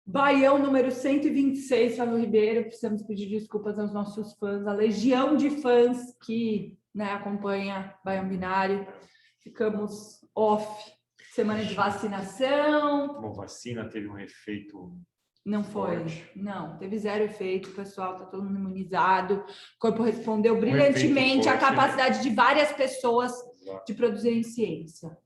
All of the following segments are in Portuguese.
Baião número 126, Fábio Ribeiro. Precisamos pedir desculpas aos nossos fãs, a legião de fãs que, né, acompanha Baião Binário. Ficamos off. Semana de vacinação. Uma vacina teve um efeito. Não foi, forte. não, teve zero efeito, pessoal, tá todo mundo imunizado. O corpo respondeu brilhantemente à capacidade de várias pessoas de produzirem ciência.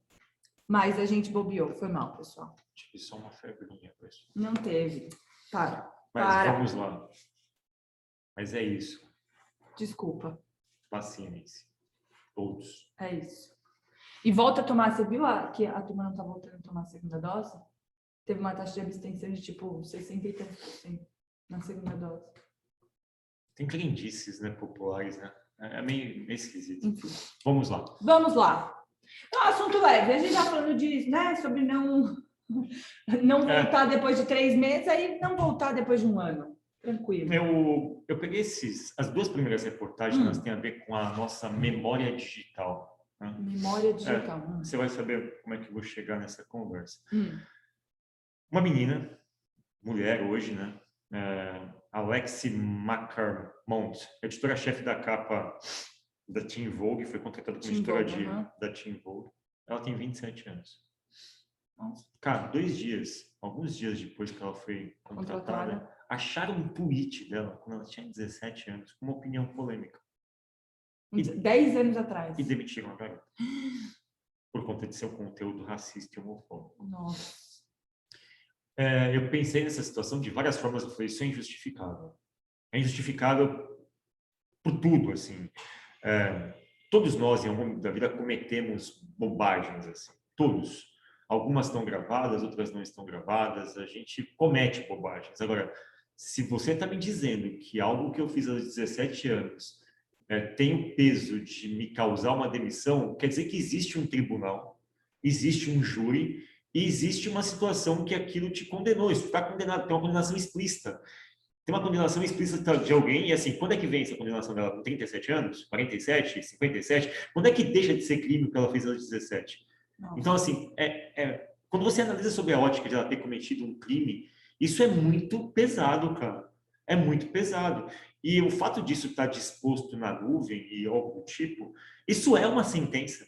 Mas a gente bobeou, foi mal, pessoal. Tive só uma febrinha, pessoal. Não teve. Para. Mas vamos lá. Mas é isso. Desculpa. Vacinem-se. Todos. É isso. E volta a tomar, você viu que a turma não tá voltando a tomar a segunda dose? Teve uma taxa de abstenção de tipo 60% na segunda dose. Tem crendices, né, populares, né? É meio esquisito. Enfim. Vamos lá. Vamos lá. Então, assunto leve. A gente já falando de, né, sobre não voltar depois de 3 meses, aí não voltar depois de 1 ano. Tranquilo. Eu peguei as 2 primeiras reportagens, elas têm a ver com a nossa memória digital. Né? Memória digital. Você vai saber como é que eu vou chegar nessa conversa. Uma menina, mulher hoje, né? Alexi McCarmont, editora-chefe da capa da Teen Vogue, foi contratada como editora da Teen Vogue. Ela tem 27 anos. Cara, alguns dias depois que ela foi contratada, acharam um tweet dela, quando ela tinha 17 anos, com uma opinião polêmica. 10 anos atrás. E demitiram a garota. Por conta de seu conteúdo racista e homofóbico. Nossa. Eu pensei nessa situação de várias formas. Eu falei, isso é injustificável. É injustificável por tudo, assim. Todos nós, em algum momento da vida, cometemos bobagens, assim. Todos. Algumas estão gravadas, outras não estão gravadas. A gente comete bobagens. Agora, se você está me dizendo que algo que eu fiz aos 17 anos tem o peso de me causar uma demissão, quer dizer que existe um tribunal, existe um júri, e existe uma situação que aquilo te condenou. Isso está condenado, tem uma condenação explícita. Tem uma condenação explícita de alguém, e assim, quando é que vem essa condenação dela? Com 37 anos? 47? 57? Quando é que deixa de ser crime o que ela fez aos 17? Nossa. Então, assim, quando você analisa sobre a ótica de ela ter cometido um crime, isso é muito pesado, cara. É muito pesado. E o fato disso estar disposto na nuvem e algo do tipo, isso é uma sentença.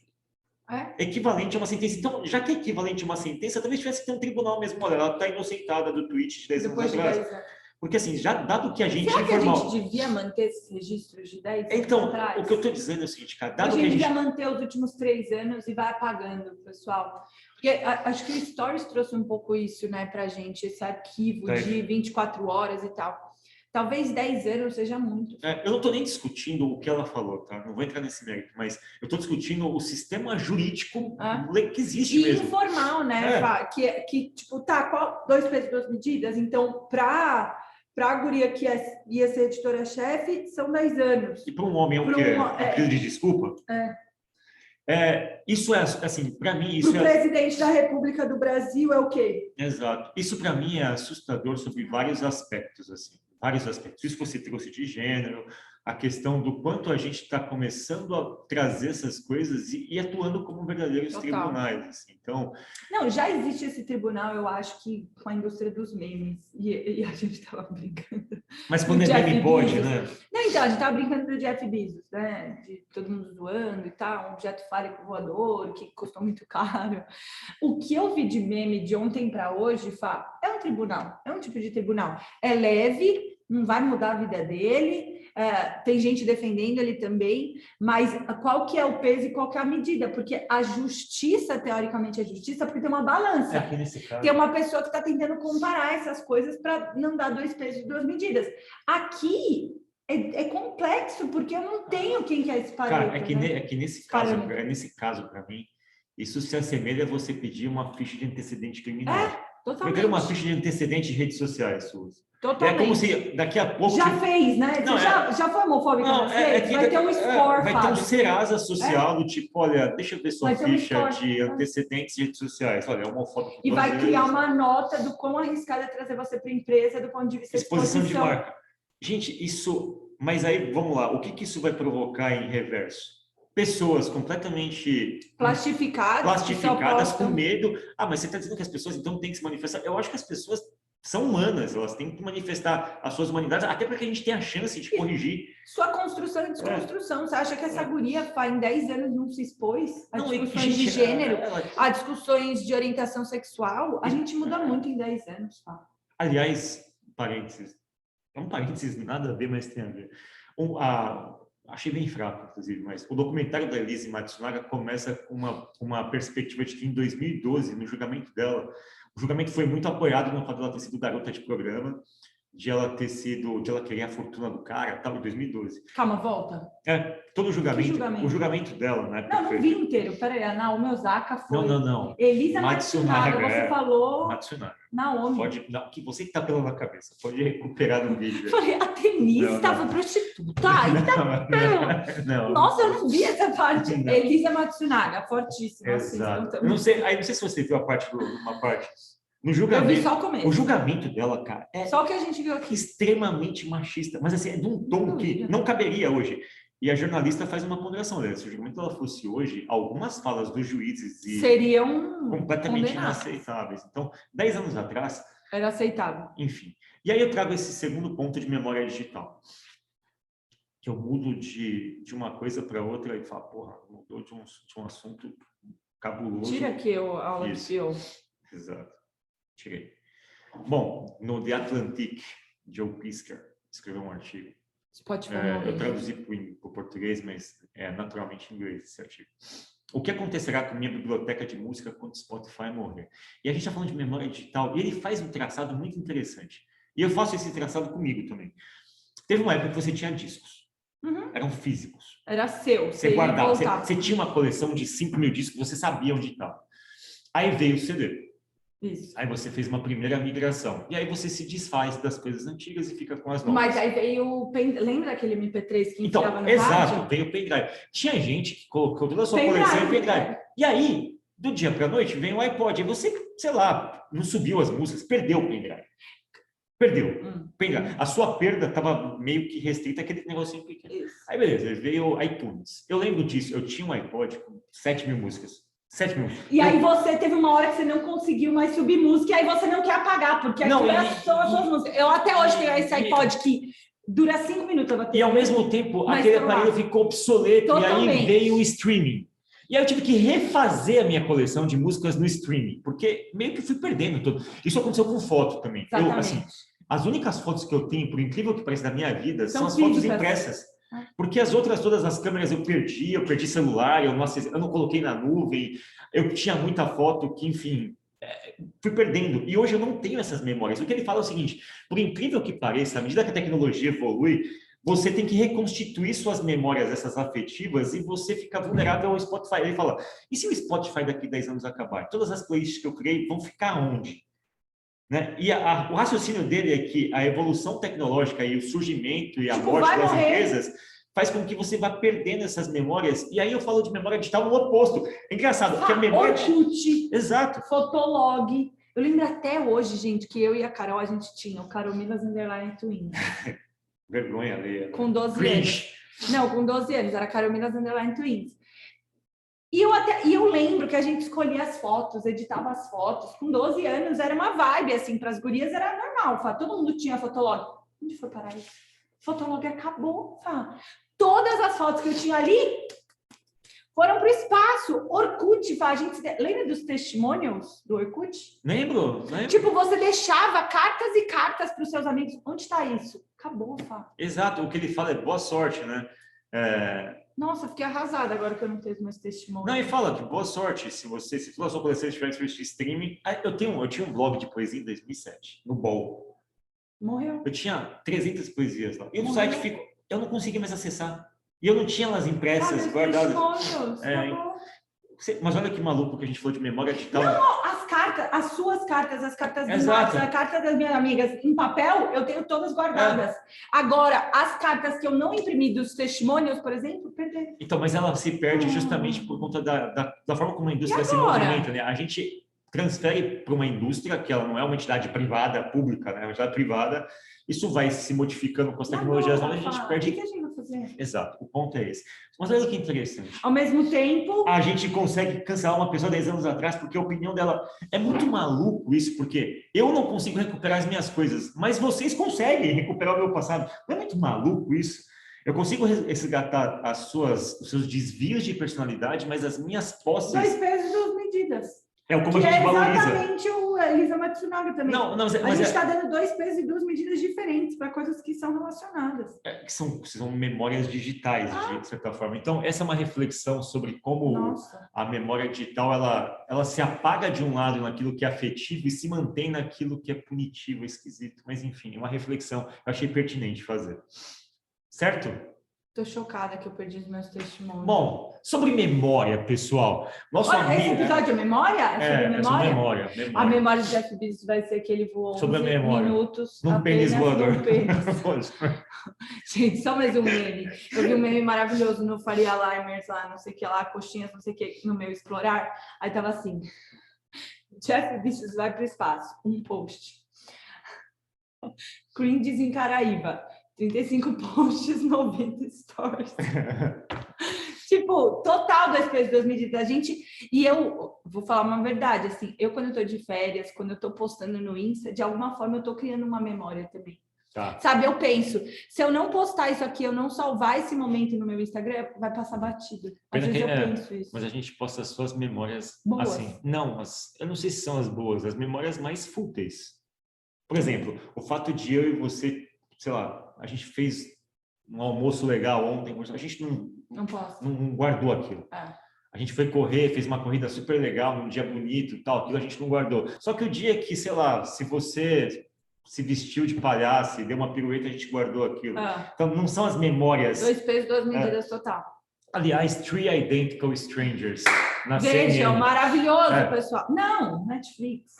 Equivalente a uma sentença. Então, já que é equivalente a uma sentença, talvez tivesse que ter um tribunal mesmo. Olha, ela está inocentada do tweet de 10 anos atrás. Porque, assim, já dado que a gente... Será que a gente devia manter esses registros de 10 anos atrás? Então, o que eu estou dizendo é o seguinte, cara... Dado a gente que devia manter os últimos 3 anos e vai apagando, pessoal. Porque acho que o Stories trouxe um pouco isso, né, pra gente, esse arquivo de 24 horas e tal. Talvez 10 anos seja muito. Eu não estou nem discutindo o que ela falou, tá? Não vou entrar nesse mérito, mas eu estou discutindo o sistema jurídico que existe mesmo. E informal, né? Que tipo, qual 2 pesos, 2 medidas? Então, para a guria que ia ser editora-chefe, são 10 anos. E para um homem pedido de desculpa? Isso é, assim, para mim... Para o presidente da República do Brasil é o quê? Exato. Isso, para mim, é assustador sobre vários aspectos, assim. Vários aspectos. Isso você trouxe de gênero, a questão do quanto a gente está começando a trazer essas coisas e atuando como verdadeiros tribunais. Assim. Então, não, já existe esse tribunal, eu acho que com a indústria dos memes, e a gente estava brincando. Mas quando é meme pode, né? Não, então, a gente estava brincando do Jeff Bezos, né? De todo mundo zoando e tal, um objeto fálico voador que custou muito caro. O que eu vi de meme de ontem para hoje, Fá, é um tribunal, é um tipo de tribunal. É leve, não vai mudar a vida dele, tem gente defendendo ele também, mas qual que é o peso e qual que é a medida? Porque a justiça, teoricamente, é justiça porque tem uma balança. Aqui nesse caso. Tem uma pessoa que está tentando comparar essas coisas para não dar 2 pesos e 2 medidas. Aqui é complexo, porque eu não tenho quem quer esse parâmetro. Cara, é que nesse caso, para mim, isso se assemelha a você pedir uma ficha de antecedente criminal. Totalmente. Eu quero uma ficha de antecedente de redes sociais suas. Totalmente. É como se daqui a pouco... Já fez, né? Não, já foi homofóbica nas redes? Vai ter um score, vai ter um Serasa social do tipo, olha, deixa eu ver sua ficha de antecedentes de redes sociais. Olha, é homofóbico. E vai criar uma nota do quão arriscado é trazer você para a empresa do ponto de vista de exposição de marca. Gente, isso... Mas aí, vamos lá. O que isso vai provocar em reverso? Pessoas completamente plastificadas com medo. Mas você está dizendo que as pessoas então têm que se manifestar? Eu acho que as pessoas são humanas, elas têm que manifestar as suas humanidades, até para que a gente tenha a chance de corrigir. Sua construção e desconstrução. Você acha que essa guria em 10 anos não se expôs a discussões de gênero, a discussões de orientação sexual? A gente muda muito em 10 anos, tá? Aliás, parênteses. É um parênteses, nada a ver, mas tem a ver. Achei bem fraco, inclusive, mas o documentário da Elise Matsunaga começa com uma perspectiva de que em 2012, no julgamento dela, o julgamento foi muito apoiado no fato de ela ter sido garota de programa, de ela querer a fortuna do cara, tal, em 2012. Calma, volta. Todo o julgamento dela, né? Não vi inteiro. Peraí, a Naomi Osaka foi. Não. Elisa Matsunaga, você falou. Matsunaga. Naomi. Que você que tá pela na cabeça, pode recuperar no vídeo. Falei, a tenista foi prostituta. Não. Nossa, eu não vi essa parte. Não. Elisa Matsunaga, fortíssima. Exato. Eu não sei se você viu uma parte. No julgamento, eu vi só o começo. O julgamento dela, cara, só o que a gente viu aqui. Extremamente machista, mas assim, é de um tom que não caberia hoje. E a jornalista faz uma ponderação dela. Se o julgamento dela fosse hoje, algumas falas dos juízes seriam completamente inaceitáveis. Então, 10 anos atrás... Era aceitável. Enfim. E aí eu trago esse segundo ponto de memória digital. Que eu mudo de uma coisa para outra e falo, porra, mudou de um assunto cabuloso. Tira aqui a aula de fio. Exato. Tirei. Bom, no The Atlantic, Joe Pisker escreveu um artigo. Eu traduzi para o português, mas é naturalmente em inglês esse artigo. O que acontecerá com minha biblioteca de música quando o Spotify morrer? E a gente está falando de memória digital, e ele faz um traçado muito interessante. E eu faço esse traçado comigo também. Teve uma época que você tinha discos. Eram físicos. Era seu. Você guardava. Você tinha uma coleção de 5.000 discos, você sabia onde estava. Aí veio o CD. Isso. Aí você fez uma primeira migração. E aí você se desfaz das coisas antigas e fica com as novas. Mas aí veio o lembra daquele MP3 que enfiava no exato, rádio? veio o pendrive. Tinha gente que colocou toda a sua coleção em pendrive. E aí, do dia para a noite, vem o iPod. E você, sei lá, não subiu as músicas, perdeu o pendrive. Pendrive. A sua perda estava meio que restrita àquele negocinho pequeno. Isso. Aí, beleza, veio o iTunes. Eu lembro disso. Eu tinha um iPod com 7.000 músicas. 7.000. E aí você teve uma hora que você não conseguiu mais subir música e aí você não quer apagar, porque aquilo são as suas músicas. Eu até hoje tenho esse iPod que dura 5 minutos. E ao mesmo tempo, aquele aparelho ficou obsoleto. Totalmente. E aí veio o streaming. E aí eu tive que refazer a minha coleção de músicas no streaming, porque meio que fui perdendo tudo. Isso aconteceu com foto também. As únicas fotos que eu tenho, por incrível que pareça, da minha vida, são as fotos impressas. Porque as outras, todas as câmeras eu perdi celular, eu não coloquei na nuvem, eu tinha muita foto que, enfim, fui perdendo. E hoje eu não tenho essas memórias. O que ele fala é o seguinte, por incrível que pareça, à medida que a tecnologia evolui, você tem que reconstituir suas memórias, essas afetivas, e você fica vulnerável ao Spotify. Ele fala, e se o Spotify daqui a 10 anos acabar? Todas as playlists que eu criei vão ficar onde? Né? E o raciocínio dele é que a evolução tecnológica e o surgimento e a morte das empresas faz com que você vá perdendo essas memórias. E aí eu falo de memória digital no oposto. É engraçado, porque a memória... Orkut, exato. Fotolog. Eu lembro até hoje, gente, que eu e a Carol, a gente tinha o Caromilas Underline Twins. Vergonha alheia. Com 12 anos. Não, com 12 anos. Era Caromilas Underline Twins. E eu lembro que a gente escolhia as fotos, editava as fotos. Com 12 anos era uma vibe, assim, para as gurias era normal. Todo mundo tinha Fotolog. Onde foi parar isso? Fotolog acabou. Todas as fotos que eu tinha ali foram para o espaço. Orkut, a gente lembra dos testimonials do Orkut? Lembro. Tipo, você deixava cartas e cartas para os seus amigos. Onde está isso? Acabou, Exato. O que ele fala é boa sorte, né? Nossa, fiquei arrasada agora que eu não tenho mais testemunho. Não, e fala que boa sorte se toda a sua coleção estiver em streaming. Eu tinha um blog de poesia em 2007, no BOL. Morreu. Eu tinha 300 poesias lá. E o site eu não conseguia mais acessar. E eu não tinha elas impressas, guardadas. Mas olha que maluco que a gente falou de memória digital. Não, as cartas, as suas cartas, as cartas do Max, a carta das minhas amigas, em papel, eu tenho todas guardadas. Agora, as cartas que eu não imprimi dos testemunhos, por exemplo, perdi. Então, mas ela se perde justamente por conta da forma como a indústria se movimenta, né? A gente transfere para uma indústria que ela não é uma entidade privada, pública, né? É uma entidade privada, Isso vai se modificando com as tecnologias novas, a gente perde... O que a gente vai fazer? Exato, o ponto é esse. Mas olha que interessante. Ao mesmo tempo... A gente consegue cancelar uma pessoa 10 anos atrás porque a opinião dela... É muito maluco isso, porque eu não consigo recuperar as minhas coisas, mas vocês conseguem recuperar o meu passado. Não é muito maluco isso? Eu consigo resgatar os seus desvios de personalidade, mas as minhas posses... 2 pesos, 2 medidas. É como a gente valoriza. Exatamente o Elisa Matsunaga também. Não, a gente está dando 2 pesos e 2 medidas diferentes para coisas que são relacionadas. Que são memórias digitais, de certa forma. Então, essa é uma reflexão sobre como a memória digital ela se apaga de um lado naquilo que é afetivo e se mantém naquilo que é punitivo, esquisito. Mas, enfim, é uma reflexão que eu achei pertinente fazer. Certo? Tô chocada que eu perdi os meus testemunhos. Bom, sobre memória, pessoal. Esse episódio é memória? É sobre memória. A memória de Jeff Bezos vai ser que ele voou 11 minutos num pênis voador. Gente, só mais um meme. Eu vi um meme maravilhoso no Faria Limers lá, não sei o que lá, coxinhas, não sei o que, no meu Explorar. Aí tava assim, Jeff Bezos vai para o espaço. Um post. Cringes em Caraíba. 35 posts, 90 stories. Tipo, total 2 pesos, 2 medidas. A gente... E eu vou falar uma verdade, assim, eu quando eu tô de férias, quando eu tô postando no Insta, de alguma forma eu tô criando uma memória também. Tá. Sabe, eu penso, se eu não postar isso aqui, eu não salvar esse momento no meu Instagram, vai passar batido. Às vezes eu penso isso. Mas a gente posta as suas memórias boas. Assim. Não, eu não sei se são as boas, as memórias mais fúteis. Por exemplo, o fato de eu e você, sei lá, a gente fez um almoço legal ontem, a gente não guardou aquilo. A gente foi correr, fez uma corrida super legal, num dia bonito e tal, aquilo a gente não guardou. Só que o dia que, sei lá, se você se vestiu de palhaço e deu uma pirueta, a gente guardou aquilo. Então, não são as memórias... 2 pesos, 2 medidas total. Aliás, Three Identical Strangers. Na Vejam, CNN. Maravilhoso, pessoal. Não, Netflix.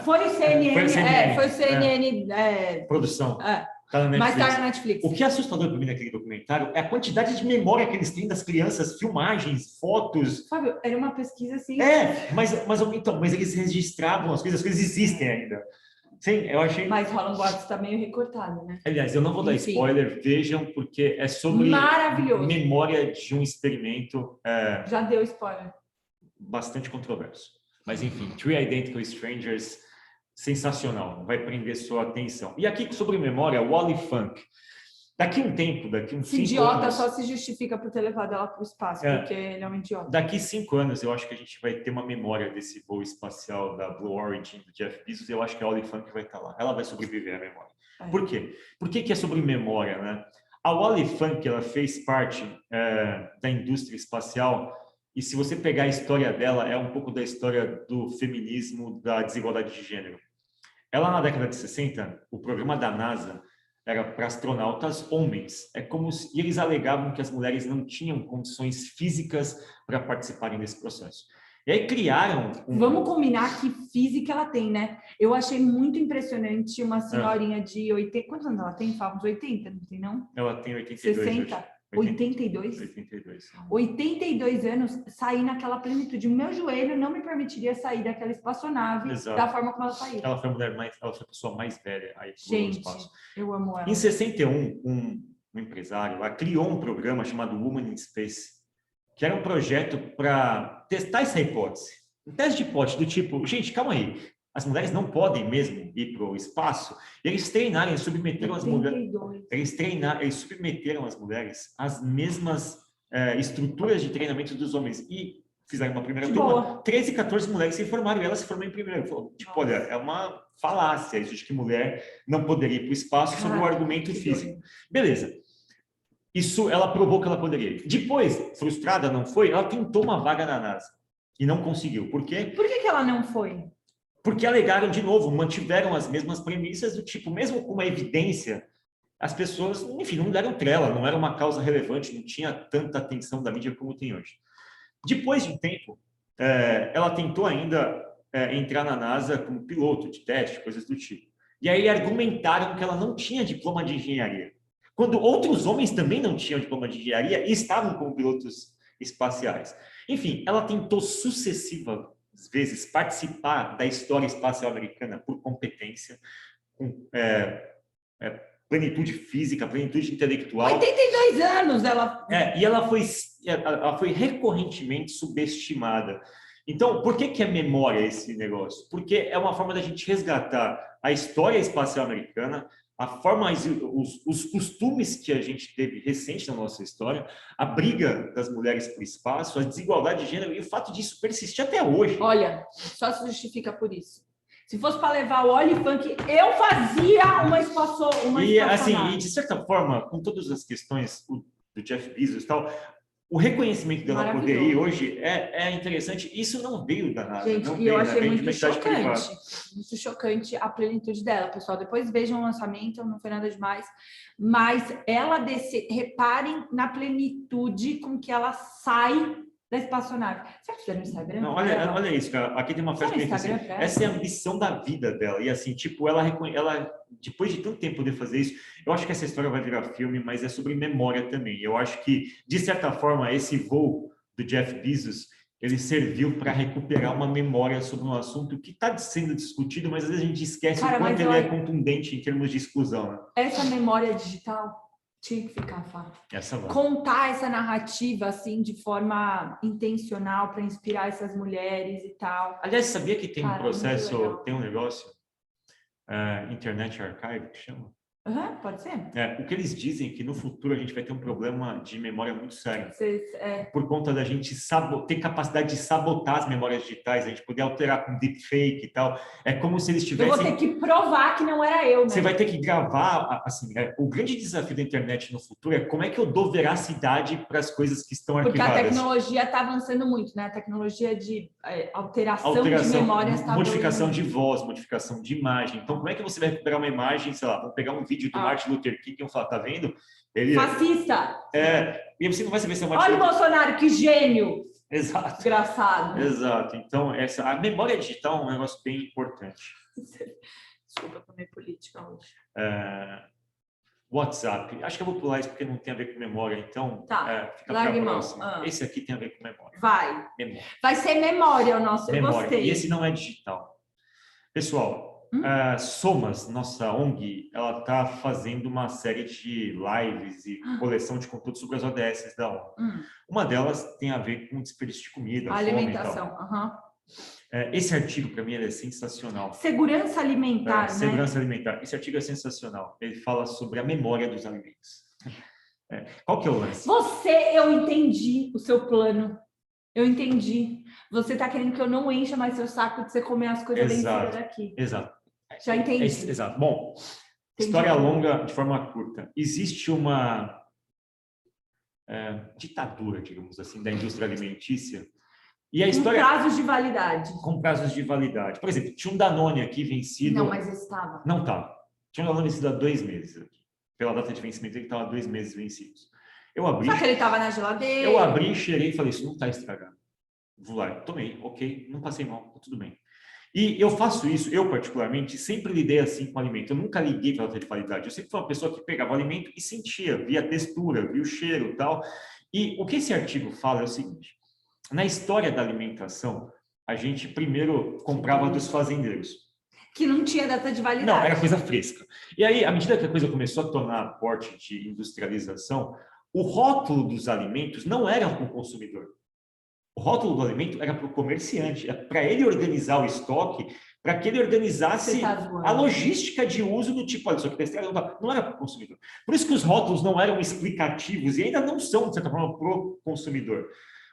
Foi o CNN. Foi o CNN. Produção. Tá mas tá na Netflix. O que é assustador para mim naquele documentário é a quantidade de memória que eles têm das crianças, filmagens, fotos. Fábio, era uma pesquisa assim. Mas eles registravam as coisas existem ainda. Sim, eu achei. Mas Roland Barthes está meio recortado, né? Aliás, eu não vou dar spoiler, vejam, porque é sobre memória de um experimento. Já deu spoiler. Bastante controverso. Mas, enfim, Three Identical Strangers, sensacional, vai prender sua atenção. E aqui, sobre memória, Wally Funk. Daqui um tempo, uns 5 idiota anos... só se justifica por ter levado ela para o espaço, porque ele é um idiota. Daqui 5 anos, eu acho que a gente vai ter uma memória desse voo espacial da Blue Origin, do Jeff Bezos, e eu acho que a Wally Funk vai estar lá. Ela vai sobreviver à memória. Por quê? Por que é sobre memória, né? A Wally Funk, ela fez parte da indústria espacial. E se você pegar a história dela, é um pouco da história do feminismo, da desigualdade de gênero. Ela, na década de 60, o programa da NASA era para astronautas homens. E eles alegavam que as mulheres não tinham condições físicas para participarem desse processo. E aí criaram... Vamos combinar que física ela tem, né? Eu achei muito impressionante uma senhorinha de 80... Quantos anos ela tem? Fala uns 80, não tem não? Ela tem 82. 60? Hoje. 82? 82. 82 anos, sair naquela plenitude. O meu joelho não me permitiria sair daquela espaçonave da forma como ela saiu. Ela foi a pessoa mais velha aí no espaço. Eu amo ela. Em 61, um empresário lá criou um programa chamado Woman in Space, que era um projeto para testar essa hipótese. Um teste de hipótese do tipo, gente, calma aí, as mulheres não podem mesmo ir para o espaço. E eles treinaram, eles submeteram as mulheres. Eles submeteram as mulheres às mesmas estruturas de treinamento dos homens. E fizeram uma primeira turma. 13, 14 mulheres se formaram e ela se formou em primeiro. Falou, tipo, olha, é uma falácia isso de que mulher não poderia ir para o espaço sob o argumento físico. Beleza. Isso ela provou que ela poderia ir. Depois, frustrada, não foi, ela tentou uma vaga na NASA e não conseguiu. Por quê? Por que ela não foi? Porque alegaram de novo, mantiveram as mesmas premissas do tipo, mesmo com uma evidência, as pessoas, enfim, não deram trela, não era uma causa relevante, não tinha tanta atenção da mídia como tem hoje. Depois de um tempo, ela tentou ainda entrar na NASA como piloto de teste, coisas do tipo. E aí argumentaram que ela não tinha diploma de engenharia, quando outros homens também não tinham diploma de engenharia e estavam como pilotos espaciais. Enfim, ela tentou sucessivas vezes participar da história espacial americana por competência, plenitude física, plenitude intelectual. 82 anos ela... E ela foi recorrentemente subestimada. Então, por que é memória esse negócio? Porque é uma forma da gente resgatar a história espacial americana, a forma, os costumes que a gente teve recente na nossa história, a briga das mulheres por espaço, a desigualdade de gênero e o fato disso persistir até hoje. Olha, só se justifica por isso. Se fosse para levar o Oli Funk, eu fazia uma e assim, e de certa forma, com todas as questões do Jeff Bezos e tal, o reconhecimento dela poder ir hoje é interessante. Isso não veio da NASA. Gente, não e veio eu achei muito chocante a plenitude dela, pessoal. Depois vejam o lançamento, não foi nada demais. Mas ela reparem na plenitude com que ela sai da espaçonave. Será que fizeram no Instagram? Não, olha isso, cara. Aqui tem uma frase que assim, essa é a ambição da vida dela. E assim, tipo, ela, depois de tanto tempo poder fazer isso, eu acho que essa história vai virar filme, mas é sobre memória também. Eu acho que, de certa forma, esse voo do Jeff Bezos, ele serviu para recuperar uma memória sobre um assunto que está sendo discutido, mas às vezes a gente esquece o quanto ele é contundente em termos de exclusão. Né? Essa memória digital tinha que ficar fácil. Contar essa narrativa assim de forma intencional para inspirar essas mulheres e tal. Aliás, sabia que tem um processo, tem um negócio, Internet Archive, que chama? Pode ser. O que eles dizem é que no futuro a gente vai ter um problema de memória muito sério. Por conta da gente ter capacidade de sabotar as memórias digitais, a gente poder alterar com deepfake e tal. É como se eles tivessem... Eu vou ter que provar que não era eu, né? Você vai ter que gravar, assim, o grande desafio da internet no futuro é como é que eu dou veracidade para as coisas que estão arquivadas. Porque a tecnologia está avançando muito, né? A tecnologia de alteração de memórias está modificação de voz, modificação de imagem. Então, como é que você vai recuperar uma imagem, sei lá, vamos pegar um vídeo do Martin Luther King, que eu falo, tá vendo? Ele fascista! E você não vai saber se é uma... Olha o Bolsonaro, que gênio! Exato. Desgraçado. Exato. Então, a memória digital é um negócio bem importante. Desculpa, eu tomei política hoje. WhatsApp. Acho que eu vou pular isso porque não tem a ver com memória, então fica para a próxima. Esse aqui tem a ver com memória. Vai ser memória o nosso, eu gostei. E esse não é digital. Pessoal, Somas, nossa ONG, ela está fazendo uma série de lives e coleção de conteúdo sobre as ODS da ONU. Uma delas tem a ver com desperdício de comida, a alimentação. Esse artigo, para mim, é sensacional. Segurança alimentar, né? Segurança alimentar. Esse artigo é sensacional. Ele fala sobre a memória dos alimentos. Qual que é o lance? Eu entendi o seu plano. Eu entendi. Você está querendo que eu não encha mais seu saco de você comer as coisas vencidas daqui. Exato. Já entendi. Exato. Bom, história longa de forma curta. Existe uma ditadura, digamos assim, da indústria alimentícia. E a história... Com prazos de validade. Com prazos de validade. Por exemplo, tinha um Danone aqui vencido... Não, mas estava. Não estava. Tinha um Danone vencido há 2 meses aqui. Pela data de vencimento, ele estava 2 meses vencidos. Eu abri... Só que ele estava na geladeira. Eu abri, cheirei e falei, isso não está estragado. Vou lá, tomei, ok, não passei mal, tá tudo bem. E eu faço isso, eu particularmente, sempre lidei assim com alimento. Eu nunca liguei para a data de validade. Eu sempre fui uma pessoa que pegava o alimento e sentia, via a textura, via o cheiro e tal. E o que esse artigo fala é o seguinte. Na história da alimentação, a gente primeiro comprava dos fazendeiros. Que não tinha data de validade. Não, era coisa fresca. E aí, à medida que a coisa começou a tomar porte de industrialização, o rótulo dos alimentos não era para o consumidor. O rótulo do alimento era para o comerciante, era para ele organizar o estoque, para que ele organizasse a logística de uso do tipo, olha, isso aqui está estragado, não era para o consumidor. Por isso que os rótulos não eram explicativos e ainda não são, de certa forma, para o consumidor.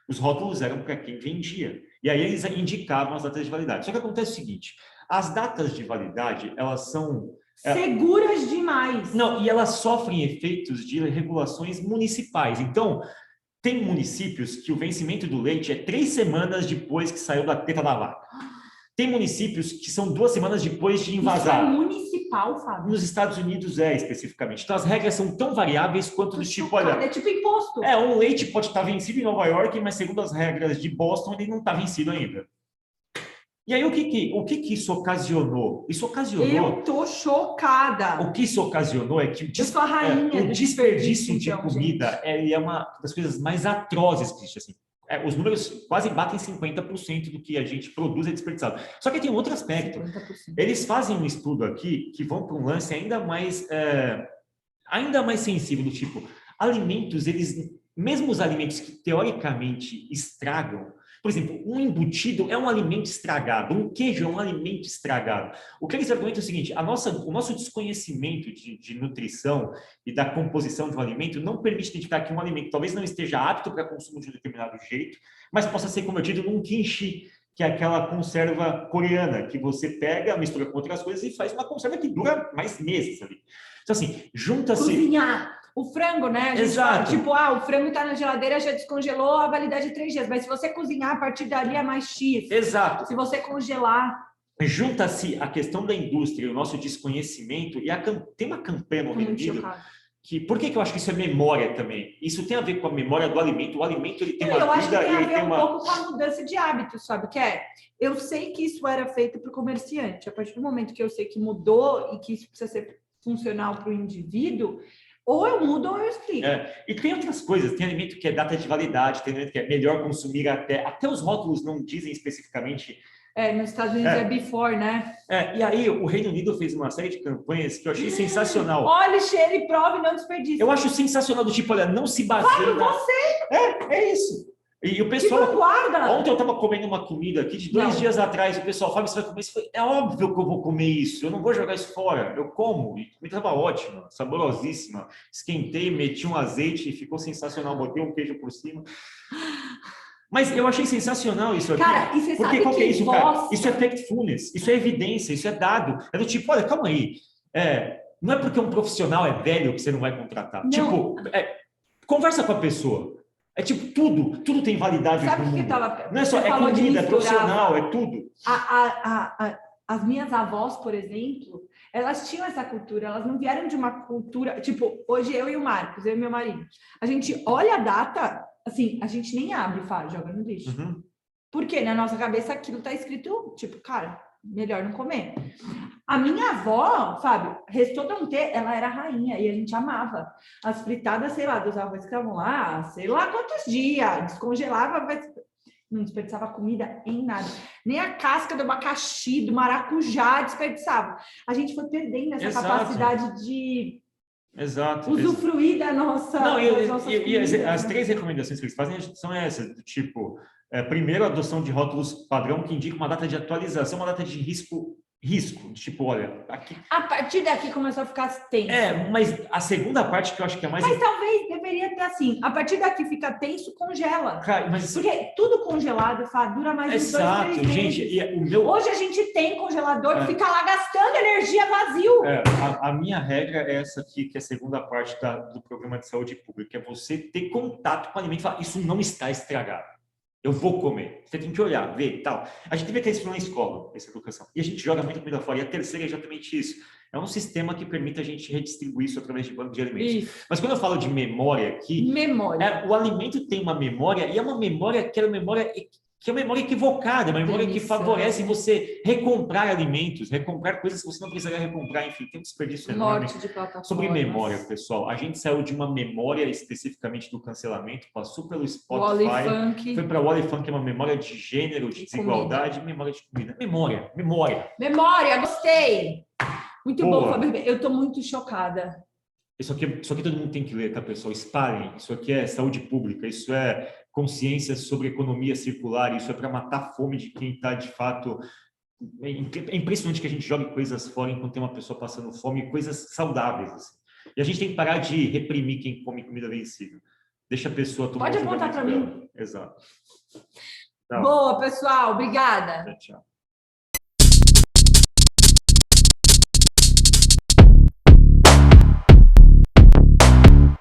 Os rótulos eram para quem vendia. E aí eles indicavam as datas de validade. Só que acontece o seguinte, as datas de validade, elas são... seguras demais. Não, e elas sofrem efeitos de regulações municipais. Então, tem municípios que o vencimento do leite é 3 semanas depois que saiu da teta da vaca. Tem municípios que são 2 semanas depois de invasar. Isso é municipal, Fábio? Nos Estados Unidos especificamente. Então, as regras são tão variáveis quanto do tipo, olha... É tipo imposto. Um leite pode estar vencido em Nova York, mas segundo as regras de Boston, ele não está vencido ainda. E aí, o que isso ocasionou? Isso ocasionou... Eu tô chocada. O que isso ocasionou é que o sou a rainha desperdício de comida é uma das coisas mais atrozes que existe. Assim. os números quase batem 50% do que a gente produz é desperdiçado. Só que tem um outro aspecto. 50%. Eles fazem um estudo aqui que vão para um lance ainda mais sensível, do tipo, alimentos, mesmo os alimentos que teoricamente estragam, por exemplo, um embutido é um alimento estragado, um queijo é um alimento estragado. O que eles argumentam é o seguinte: o nosso desconhecimento de nutrição e da composição de um alimento não permite identificar que um alimento talvez não esteja apto para consumo de um determinado jeito, mas possa ser convertido num kimchi, que é aquela conserva coreana, que você pega, mistura com outras coisas e faz uma conserva que dura mais meses ali. Então, assim, junta-se... Cozinhar. O frango, né? A gente Exato. fala, tipo, o frango está na geladeira, já descongelou, a validade é 3 dias. Mas se você cozinhar, a partir dali é mais X. Exato. Se você congelar... Junta-se a questão da indústria e o nosso desconhecimento, e tem uma campanha no Reino Unido que... Por que eu acho que isso é memória também? Isso tem a ver com a memória do alimento. O alimento, ele tem uma vida... Eu acho que tem a ver um pouco com a mudança de hábitos, sabe? Que eu sei que isso era feito para o comerciante. A partir do momento que eu sei que mudou e que isso precisa ser funcional para o indivíduo, ou eu mudo ou eu explico. E tem outras coisas, tem alimento que é data de validade, tem alimento que é melhor consumir até os rótulos não dizem especificamente. Nos Estados Unidos é before, né? E aí o Reino Unido fez uma série de campanhas que eu achei sensacional. Olhe, cheire, prove, não desperdice. Eu acho sensacional, do tipo, olha, não se baseia... É isso. E o pessoal... Ontem eu estava comendo uma comida aqui de 2 dias atrás, o pessoal fala, você vai comer isso? É óbvio que eu vou comer isso, eu não vou jogar isso fora, eu como. E a comida estava ótima, saborosíssima. Esquentei, meti um azeite e ficou sensacional, botei um queijo por cima. Mas eu achei sensacional isso aqui. Cara, e você porque sabe qual que é isso, cara? Isso é bosta. factfulness, isso é evidência, isso é dado. É do tipo, olha, calma aí. Não é porque um profissional é velho que você não vai contratar. Não. Tipo, conversa com a pessoa. É tipo, tudo tem validade. Sabe o que não é só, é comida, é profissional, é tudo. As minhas avós, por exemplo, elas tinham essa cultura, elas não vieram de uma cultura... Tipo, hoje eu e o Marcos, eu e meu marido, a gente olha a data, assim, a gente nem abre e fala, joga no lixo. Uhum. Porque na nossa cabeça aquilo tá escrito, tipo, cara, melhor não comer. A minha avó, Fábio, restou não ter, ela era rainha e a gente amava. As fritadas, sei lá, dos avós que estavam lá, sei lá quantos dias, descongelava, mas não desperdiçava comida em nada. Nem a casca do abacaxi, do maracujá desperdiçava. A gente foi perdendo essa capacidade de usufruir da nossa... Não, e as 3 recomendações que eles fazem são essas, do tipo... primeiro, a adoção de rótulos padrão que indica uma data de atualização, uma data de risco, tipo, olha... Aqui... A partir daqui começou a ficar tenso. Mas a segunda parte que eu acho que é mais... Mas talvez deveria ter assim, a partir daqui fica tenso, congela. Cara, mas... Porque tudo congelado, dura mais de 2, 3 meses. Gente, Hoje a gente tem congelador que fica lá gastando energia vazio. A minha regra é essa aqui, que é a segunda parte do programa de saúde pública, é você ter contato com o alimento e falar, isso não está estragado. Eu vou comer. Você tem que olhar, ver e tal. A gente devia ter isso na escola, essa educação. E a gente joga muita comida fora. E a terceira é exatamente isso. É um sistema que permite a gente redistribuir isso através de banco de alimentos. Isso. Mas quando eu falo de memória aqui... o alimento tem uma memória, e é uma memória que é uma memória equivocada, uma memória que favorece você recomprar alimentos, recomprar coisas que você não precisaria recomprar, enfim, tem um desperdício enorme. Sobre memória, pessoal, a gente saiu de uma memória especificamente do cancelamento, passou pelo Spotify, foi para o Olifunk, que é uma memória de gênero, de desigualdade, memória de comida. Memória, gostei! Muito bom, Fábio. Eu estou muito chocada. Isso aqui todo mundo tem que ler, tá, pessoal? Espalhem. Isso aqui é saúde pública, isso é consciência sobre economia circular, isso é para matar a fome de quem está, de fato... É impressionante que a gente jogue coisas fora enquanto tem uma pessoa passando fome, coisas saudáveis. Assim. E a gente tem que parar de reprimir quem come comida vencida. Deixa a pessoa tomar... Pode apontar para mim. Exato. Boa, pessoal. Obrigada. Tchau.